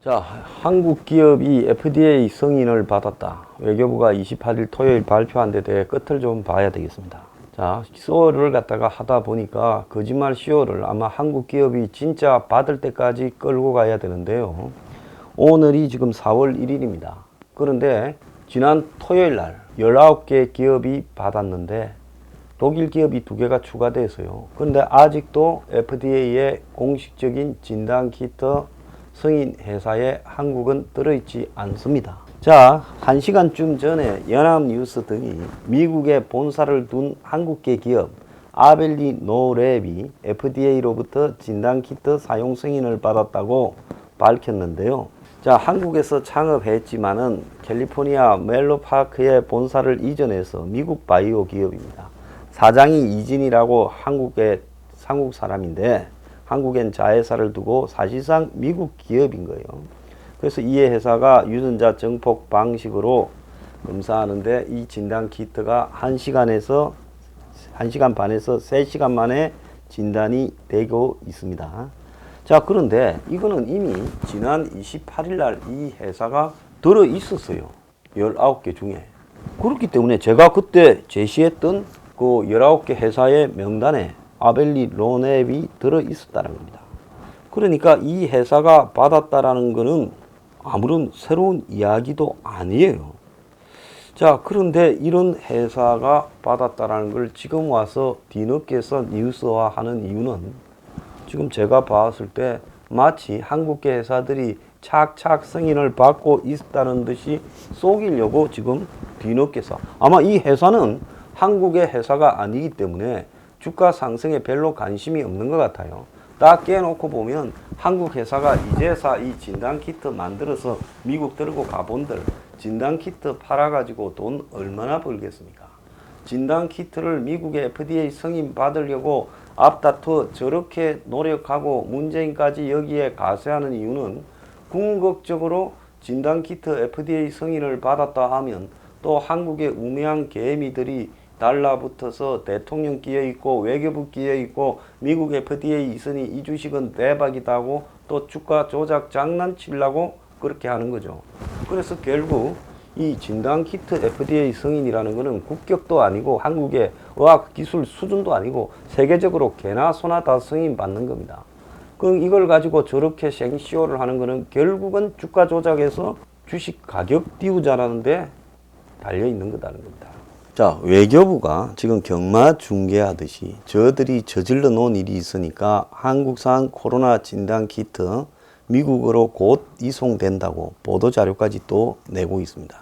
자, 한국 기업이 FDA 승인을 받았다. 외교부가 28일 토요일 발표한 데 대해 끝을 좀 봐야 되겠습니다. 자, 쇼를 갖다가 하다 보니까 거짓말 쇼를 아마 한국 기업이 진짜 받을 때까지 끌고 가야 되는데요. 오늘이 지금 4월 1일입니다. 그런데 지난 토요일 날 19개 기업이 받았는데 독일 기업이 2개가 추가돼서요. 그런데 아직도 FDA의 공식적인 진단키트 승인 회사에 한국은 들어있지 않습니다. 자, 1시간쯤 전에 연합뉴스 등이 미국에 본사를 둔 한국계 기업 아벨리 노랩이 FDA로부터 진단키트 사용 승인을 받았다고 밝혔는데요. 자, 한국에서 창업했지만은 캘리포니아 멜로파크에 본사를 이전해서 미국 바이오 기업입니다. 사장이 이진이라고 한국 사람인데 한국엔 자회사를 두고 사실상 미국 기업인 거예요. 그래서 이 회사가 유전자 증폭 방식으로 검사하는데 이 진단 키트가 1시간 반에서 3시간 만에 진단이 되고 있습니다. 자, 그런데 이거는 이미 지난 28일 날 이 회사가 들어 있었어요. 19개 중에. 그렇기 때문에 제가 그때 제시했던 그 19개 회사의 명단에 아벨리 로넵이 들어 있었다는 겁니다. 그러니까 이 회사가 받았다라는 것은 아무런 새로운 이야기도 아니에요. 자, 그런데 이런 회사가 받았다라는 걸 지금 와서 뒤늦게서 뉴스화하는 이유는 지금 제가 봤을 때 마치 한국계 회사들이 착착 승인을 받고 있다는 듯이 속이려고 지금 뒤늦게서 아마 이 회사는 한국의 회사가 아니기 때문에 주가 상승에 별로 관심이 없는 것 같아요. 딱 깨놓고 보면 한국 회사가 이제서 이 진단키트 만들어서 미국 들고 가본들 진단키트 팔아가지고 돈 얼마나 벌겠습니까? 진단키트를 미국의 FDA 승인 받으려고 앞다투어 저렇게 노력하고 문재인까지 여기에 가세하는 이유는 궁극적으로 진단키트 FDA 승인을 받았다 하면 또 한국의 우매한 개미들이 달라붙어서 대통령 끼어있고 외교부 끼어있고 미국 FDA 있으니 이 주식은 대박이다 하고 또 주가 조작 장난치려고 그렇게 하는 거죠. 그래서 결국 이 진단키트 FDA 승인이라는 것은 국격도 아니고 한국의 의학기술 수준도 아니고 세계적으로 개나 소나 다 승인받는 겁니다. 그럼 이걸 가지고 저렇게 생쇼를 하는 것은 결국은 주가 조작해서 주식 가격 띄우자라는데 달려있는 거다는 겁니다. 자, 외교부가 지금 경마 중계하듯이 저들이 저질러 놓은 일이 있으니까 한국산 코로나 진단키트 미국으로 곧 이송된다고 보도자료까지 또 내고 있습니다.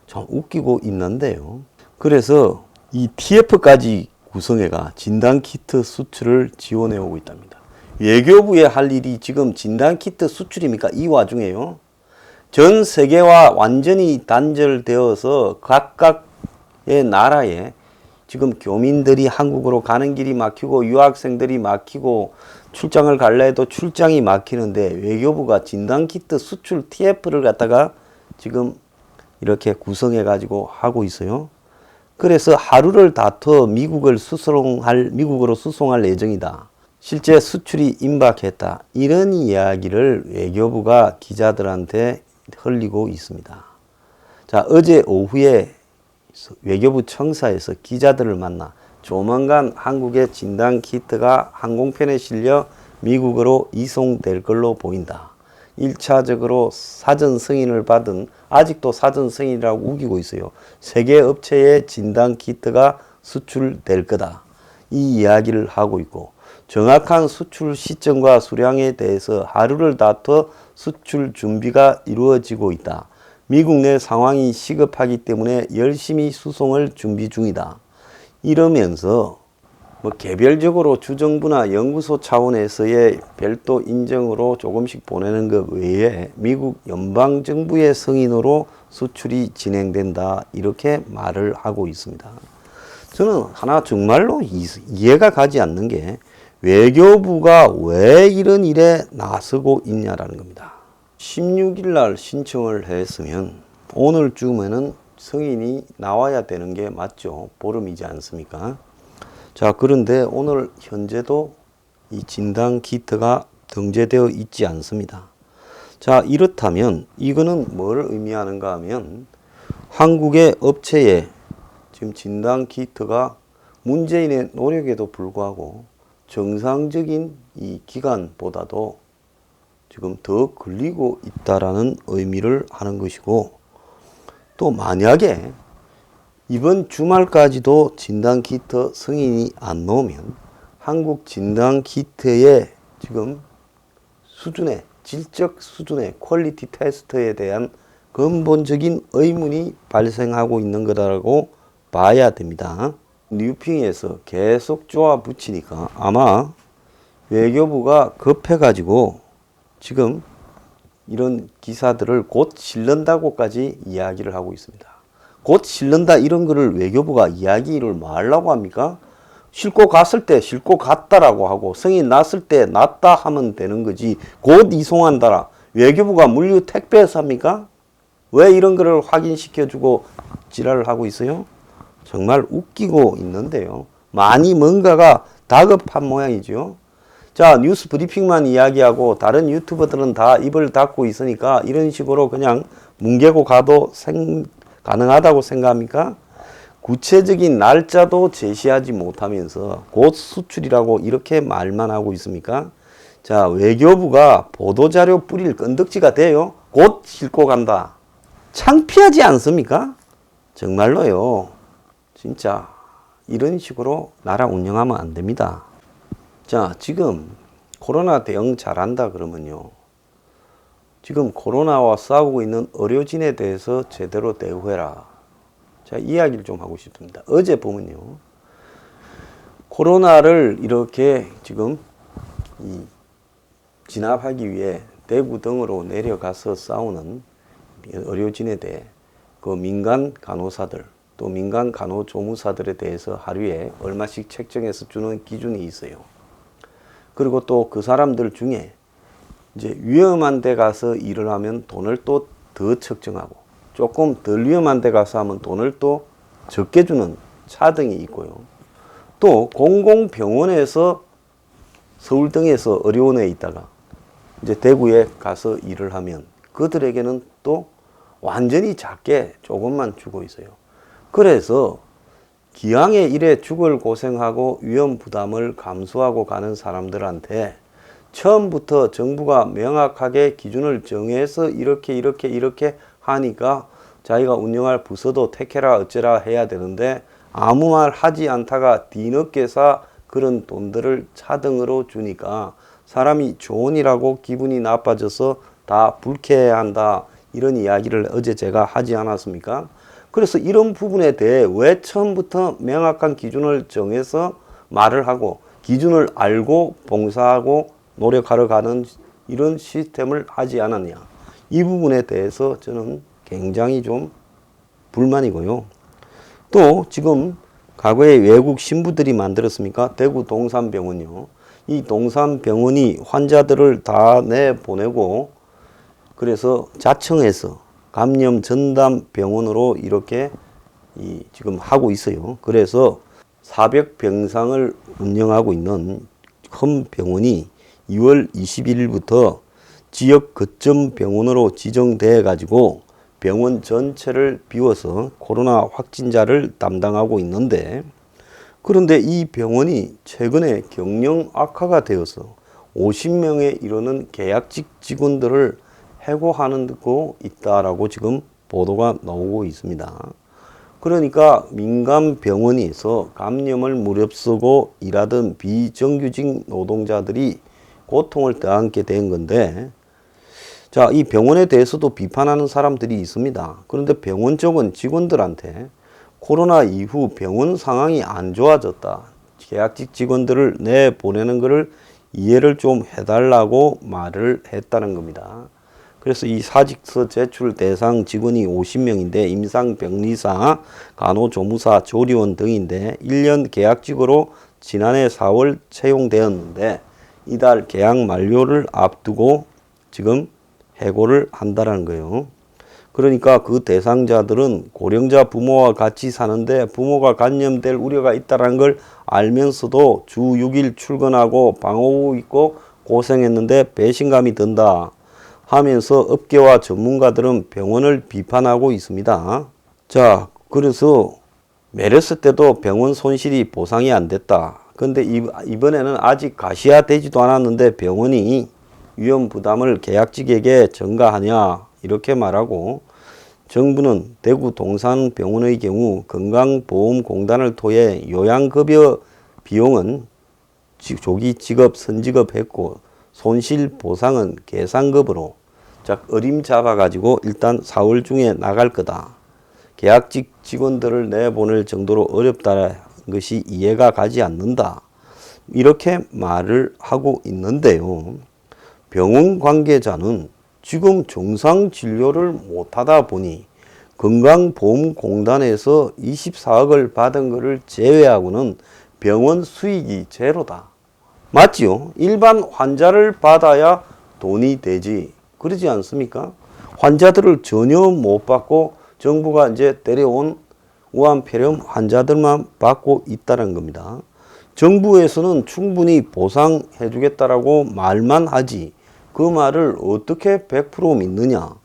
참 웃기고 있는데요. 그래서 이 TF까지 구성해가 진단키트 수출을 지원해 오고 있답니다. 외교부에 할 일이 지금 진단키트 수출입니까? 이 와중에요. 전 세계와 완전히 단절되어서 각각의 나라에 지금 교민들이 한국으로 가는 길이 막히고 유학생들이 막히고 출장을 갈래 해도 출장이 막히는데 외교부가 진단키트 수출 TF를 갖다가 지금 이렇게 구성해 가지고 하고 있어요. 그래서 하루를 다퉈 미국으로 수송할 예정이다. 실제 수출이 임박했다. 이런 이야기를 외교부가 기자들한테 흘리고 있습니다. 자, 어제 오후에 외교부 청사에서 기자들을 만나 조만간 한국의 진단키트가 항공편에 실려 미국으로 이송될 걸로 보인다. 1차적으로 사전 승인을 받은 아직도 사전 승인이라고 우기고 있어요. 세계 업체의 진단키트가 수출될 거다. 이 이야기를 하고 있고 정확한 수출 시점과 수량에 대해서 하루를 다퉈 수출 준비가 이루어지고 있다. 미국 내 상황이 시급하기 때문에 열심히 수송을 준비 중이다. 이러면서 개별적으로 주정부나 연구소 차원에서의 별도 인정으로 조금씩 보내는 것 외에 미국 연방정부의 승인으로 수출이 진행된다. 이렇게 말을 하고 있습니다. 저는 하나 정말로 이해가 가지 않는 게 외교부가 왜 이런 일에 나서고 있냐라는 겁니다. 16일 날 신청을 했으면 오늘쯤에는 승인이 나와야 되는 게 맞죠. 보름이지 않습니까? 자, 그런데 오늘 현재도 이 진단 키트가 등재되어 있지 않습니다. 자, 이렇다면 이거는 뭘 의미하는가 하면 한국의 업체에 지금 진단 키트가 문재인의 노력에도 불구하고 정상적인 이 기간보다도 지금 더 걸리고 있다라는 의미를 하는 것이고, 또 만약에 이번 주말까지도 진단 키트 승인이 안 나오면 한국 진단 키트의 지금 수준의 질적 수준의 퀄리티 테스트에 대한 근본적인 의문이 발생하고 있는 거라고 봐야 됩니다. 뉴핑에서 계속 쪼아 붙이니까 아마 외교부가 급해가지고 지금 이런 기사들을 곧 실른다고까지 이야기를 하고 있습니다. 곧 실른다 이런 거를 외교부가 이야기를 뭐 하려고 합니까? 싣고 갔을 때 싣고 갔다라고 하고 승인 났을 때 났다 하면 되는 거지, 곧 이송한다라 외교부가 물류 택배에서 합니까? 왜 이런 거를 확인시켜주고 지랄을 하고 있어요? 정말 웃기고 있는데요. 많이 뭔가가 다급한 모양이죠. 자, 뉴스 브리핑만 이야기하고 다른 유튜버들은 다 입을 닫고 있으니까 이런 식으로 그냥 뭉개고 가도 가능하다고 생각합니까? 구체적인 날짜도 제시하지 못하면서 곧 수출이라고 이렇게 말만 하고 있습니까? 자, 외교부가 보도자료 뿌릴 건덕지가 돼요. 곧 싣고 간다. 창피하지 않습니까? 정말로요. 진짜 이런 식으로 나라 운영하면 안 됩니다. 자, 지금 코로나 대응 잘한다 그러면요, 지금 코로나와 싸우고 있는 의료진에 대해서 제대로 대우해라. 자, 이야기를 좀 하고 싶습니다. 어제 보면요, 코로나를 이렇게 지금 진압하기 위해 대구 등으로 내려가서 싸우는 의료진에 대해 그 민간 간호사들 또 민간 간호조무사들에 대해서 하루에 얼마씩 책정해서 주는 기준이 있어요. 그리고 또 그 사람들 중에 이제 위험한 데 가서 일을 하면 돈을 또 더 책정하고, 조금 덜 위험한 데 가서 하면 돈을 또 적게 주는 차등이 있고요. 또 공공병원에서 서울 등에서 의료원에 있다가 이제 대구에 가서 일을 하면 그들에게는 또 완전히 작게 조금만 주고 있어요. 그래서 기왕에 이래 죽을 고생하고 위험 부담을 감수하고 가는 사람들한테 처음부터 정부가 명확하게 기준을 정해서 이렇게 하니까 자기가 운영할 부서도 택해라 어쩌라 해야 되는데 아무 말 하지 않다가 뒤늦게서 그런 돈들을 차등으로 주니까 사람이 좋으니라고 기분이 나빠져서 다 불쾌해한다, 이런 이야기를 어제 제가 하지 않았습니까? 그래서 이런 부분에 대해 왜 처음부터 명확한 기준을 정해서 말을 하고 기준을 알고 봉사하고 노력하러 가는 이런 시스템을 하지 않았냐, 이 부분에 대해서 저는 굉장히 좀 불만이고요. 또 지금 과거에 외국 신부들이 만들었습니까? 대구 동산병원이요. 이 동산병원이 환자들을 다 내보내고 그래서 자청해서 감염 전담 병원으로 이렇게 지금 하고 있어요. 그래서 400병상을 운영하고 있는 큰 병원이 2월 21일부터 지역 거점 병원으로 지정돼 가지고 병원 전체를 비워서 코로나 확진자를 담당하고 있는데, 그런데 이 병원이 최근에 경영 악화가 되어서 50명에 이르는 계약직 직원들을 해고하는 거 있다라고 지금 보도가 나오고 있습니다. 그러니까 민간 병원에서 감염을 무릅쓰고 일하던 비정규직 노동자들이 고통을 당하게 된 건데, 자, 이 병원에 대해서도 비판하는 사람들이 있습니다. 그런데 병원 쪽은 직원들한테 코로나 이후 병원 상황이 안 좋아졌다, 계약직 직원들을 내보내는 것을 이해를 좀 해달라고 말을 했다는 겁니다. 그래서 이 사직서 제출 대상 직원이 50명인데 임상병리사, 간호조무사, 조리원 등인데 1년 계약직으로 지난해 4월 채용되었는데 이달 계약 만료를 앞두고 지금 해고를 한다는 거예요. 그러니까 그 대상자들은 고령자 부모와 같이 사는데 부모가 감염될 우려가 있다는 걸 알면서도 주 6일 출근하고 방호후 입고 고생했는데 배신감이 든다. 하면서 업계와 전문가들은 병원을 비판하고 있습니다. 자, 그래서 메르스 때도 병원 손실이 보상이 안 됐다. 근데 이번에는 아직 가시화되지도 않았는데 병원이 위험 부담을 계약직에게 전가하냐 이렇게 말하고, 정부는 대구 동산병원의 경우 건강보험공단을 통해 요양급여 비용은 조기 지급, 선지급했고 손실 보상은 계산급으로 어림잡아가지고 일단 4월 중에 나갈 거다. 계약직 직원들을 내보낼 정도로 어렵다는 것이 이해가 가지 않는다. 이렇게 말을 하고 있는데요. 병원 관계자는 지금 정상 진료를 못하다 보니 건강보험공단에서 24억을 받은 것을 제외하고는 병원 수익이 제로다. 맞지요? 일반 환자를 받아야 돈이 되지. 그러지 않습니까? 환자들을 전혀 못 받고 정부가 이제 데려온 우한폐렴 환자들만 받고 있다는 겁니다. 정부에서는 충분히 보상해 주겠다라고 말만 하지 그 말을 어떻게 100% 믿느냐.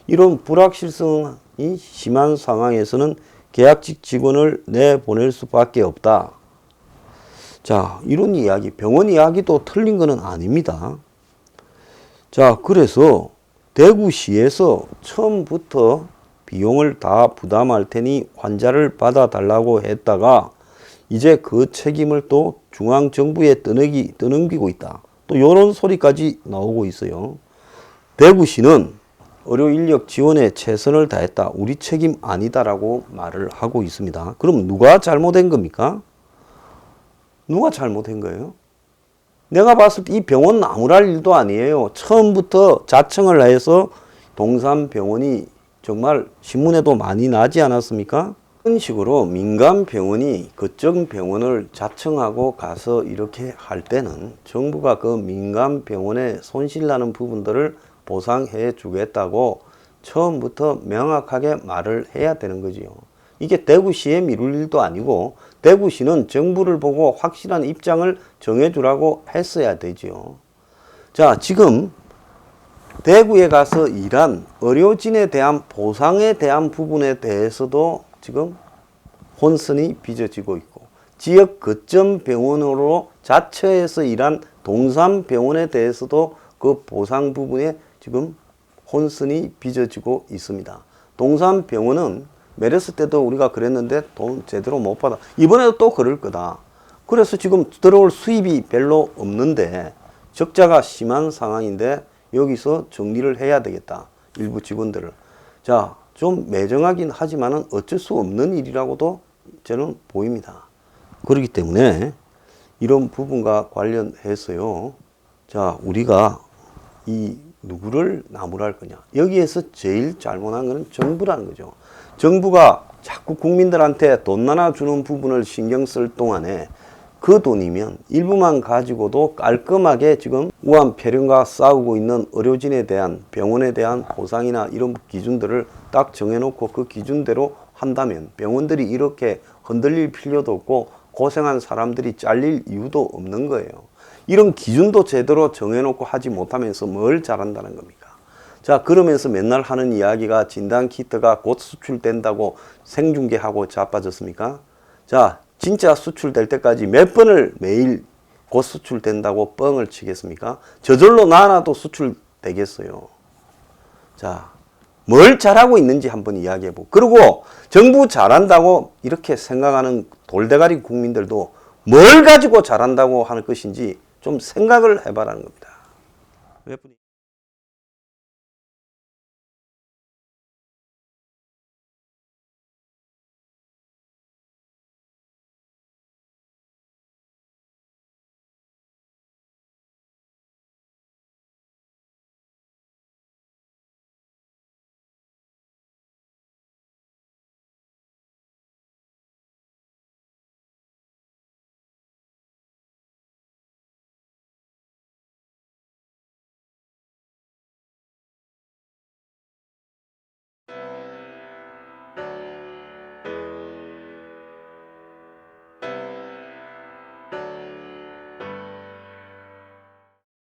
이런 불확실성이 심한 상황에서는 계약직 직원을 내보낼 수밖에 없다. 자, 이런 이야기, 병원 이야기도 틀린 것은 아닙니다. 자, 그래서 대구시에서 처음부터 비용을 다 부담할 테니 환자를 받아달라고 했다가 이제 그 책임을 또 중앙정부에 떠넘기고 있다. 또 이런 소리까지 나오고 있어요. 대구시는 의료인력 지원에 최선을 다했다. 우리 책임 아니다라고 말을 하고 있습니다. 그럼 누가 잘못한 겁니까? 누가 잘못한 거예요? 내가 봤을 때 이 병원 나무랄 일도 아니에요. 처음부터 자청을 해서 동산병원이 정말 신문에도 많이 나지 않았습니까? 이런 식으로 민간 병원이 그쪽 병원을 자청하고 가서 이렇게 할 때는 정부가 그 민간 병원에 손실나는 부분들을 보상해 주겠다고 처음부터 명확하게 말을 해야 되는 거지요. 이게 대구시에 미룰 일도 아니고 대구시는 정부를 보고 확실한 입장을 정해주라고 했어야 되지요. 자, 지금 대구에 가서 일한 의료진에 대한 보상에 대한 부분에 대해서도 지금 혼선이 빚어지고 있고, 지역 거점 병원으로 자처해서 일한 동산병원에 대해서도 그 보상 부분에 지금 혼선이 빚어지고 있습니다. 동산병원은 메르스 때도 우리가 그랬는데 돈 제대로 못 받아. 이번에도 또 그럴 거다. 그래서 지금 들어올 수입이 별로 없는데 적자가 심한 상황인데 여기서 정리를 해야 되겠다. 일부 직원들을. 자, 좀 매정하긴 하지만은 어쩔 수 없는 일이라고도 저는 보입니다. 그렇기 때문에 이런 부분과 관련해서요. 자, 우리가 이 누구를 나무랄 거냐. 여기에서 제일 잘못한 것은 정부라는 거죠. 정부가 자꾸 국민들한테 돈 나눠주는 부분을 신경 쓸 동안에 그 돈이면 일부만 가지고도 깔끔하게 지금 우한폐렴과 싸우고 있는 의료진에 대한 병원에 대한 보상이나 이런 기준들을 딱 정해놓고 그 기준대로 한다면 병원들이 이렇게 흔들릴 필요도 없고 고생한 사람들이 잘릴 이유도 없는 거예요. 이런 기준도 제대로 정해놓고 하지 못하면서 뭘 잘한다는 겁니까? 자, 그러면서 맨날 하는 이야기가 진단키트가 곧 수출된다고 생중계하고 자빠졌습니까? 자, 진짜 수출될 때까지 몇 번을 매일 곧 수출된다고 뻥을 치겠습니까? 저절로 나눠도 수출되겠어요. 자, 뭘 잘하고 있는지 한번 이야기해보고, 그리고 정부 잘한다고 이렇게 생각하는 돌대가리 국민들도 뭘 가지고 잘한다고 하는 것인지 좀 생각을 해봐라는 겁니다. 몇 분이